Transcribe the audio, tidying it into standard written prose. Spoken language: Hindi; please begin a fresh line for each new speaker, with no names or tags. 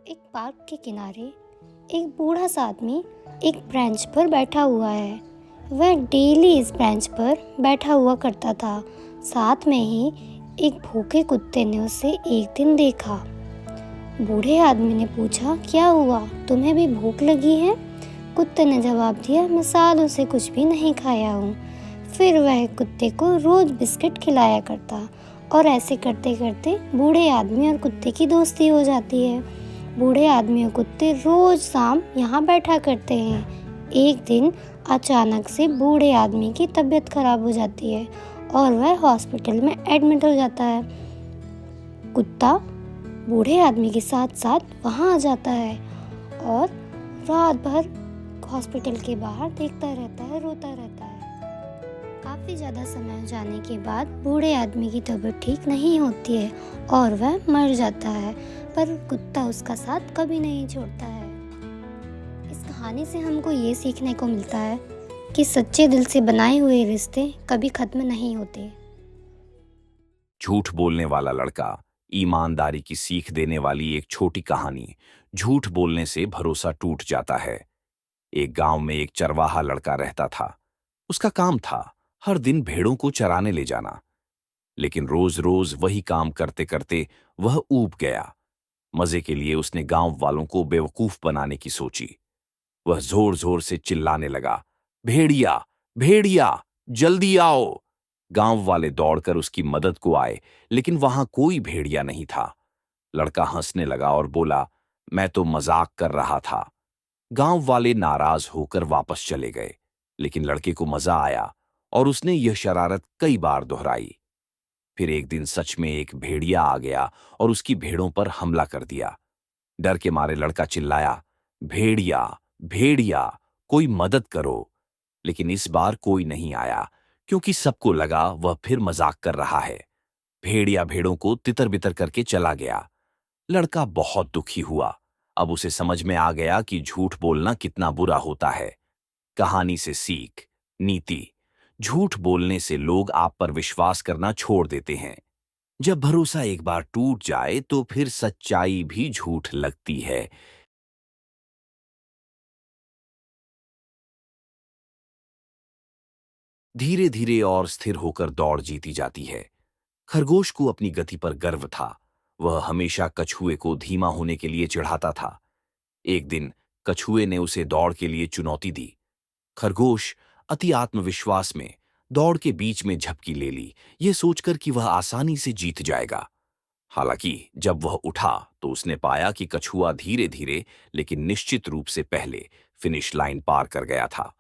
एक पार्क के किनारे एक बूढ़ा सा आदमी एक ब्रेंच पर बैठा हुआ है। वह डेली इस ब्रेंच पर बैठा हुआ करता था। साथ में ही एक भूखे कुत्ते ने उसे एक दिन देखा। बूढ़े आदमी ने पूछा, क्या हुआ, तुम्हें भी भूख लगी है? कुत्ते ने जवाब दिया, मैं सालों से कुछ भी नहीं खाया हूँ। फिर वह कुत्ते को रोज बिस्किट खिलाया करता और ऐसे करते करते बूढ़े आदमी और कुत्ते की दोस्ती हो जाती है। बूढ़े आदमी और कुत्ते रोज शाम यहाँ बैठा करते हैं। एक दिन अचानक से बूढ़े आदमी की तबीयत खराब हो जाती है और वह हॉस्पिटल में एडमिट हो जाता है। कुत्ता बूढ़े आदमी के साथ साथ वहाँ आ जाता है और रात भर हॉस्पिटल के बाहर देखता रहता है, रोता रहता है। काफ़ी ज़्यादा समय हो जाने के बाद बूढ़े आदमी की तबीयत ठीक नहीं होती है और वह मर जाता है, पर कुत्ता उसका साथ कभी नहीं छोड़ता है। इस कहानी से हमको ये सीखने को मिलता है कि सच्चे दिल से बनाए हुए रिश्ते कभी खत्म नहीं होते।
झूठ बोलने वाला लड़का, ईमानदारी की सीख देने वाली एक छोटी कहानी। झूठ बोलने से भरोसा टूट जाता है। एक गांव में एक चरवाहा लड़का रहता था। उसका काम था हर दिन भेड़ों को चराने ले जाना, लेकिन रोज रोज वही काम करते करते वह ऊब गया। मजे के लिए उसने गांव वालों को बेवकूफ बनाने की सोची। वह जोर जोर से चिल्लाने लगा, भेड़िया, भेड़िया, जल्दी आओ। गांव वाले दौड़कर उसकी मदद को आए, लेकिन वहां कोई भेड़िया नहीं था। लड़का हंसने लगा और बोला, मैं तो मजाक कर रहा था। गांव वाले नाराज होकर वापस चले गए, लेकिन लड़के को मजा आया और उसने यह शरारत कई बार दोहराई। फिर एक दिन सच में एक भेड़िया आ गया और उसकी भेड़ों पर हमला कर दिया। डर के मारे लड़का चिल्लाया, भेड़िया, भेड़िया, कोई मदद करो। लेकिन इस बार कोई नहीं आया, क्योंकि सबको लगा वह फिर मजाक कर रहा है। भेड़िया भेड़ों को तितर बितर करके चला गया। लड़का बहुत दुखी हुआ। अब उसे समझ में आ गया कि झूठ बोलना कितना बुरा होता है। कहानी से सीख, नीति: झूठ बोलने से लोग आप पर विश्वास करना छोड़ देते हैं। जब भरोसा एक बार टूट जाए तो फिर सच्चाई भी झूठ लगती है। धीरे धीरे और स्थिर होकर दौड़ जीती जाती है। खरगोश को अपनी गति पर गर्व था। वह हमेशा कछुए को धीमा होने के लिए चिढ़ाता था। एक दिन कछुए ने उसे दौड़ के लिए चुनौती दी। खरगोश अति आत्मविश्वास में दौड़ के बीच में झपकी ले ली, यह सोचकर कि वह आसानी से जीत जाएगा। हालांकि जब वह उठा तो उसने पाया कि कछुआ धीरे धीरे लेकिन निश्चित रूप से पहले फिनिश लाइन पार कर गया था।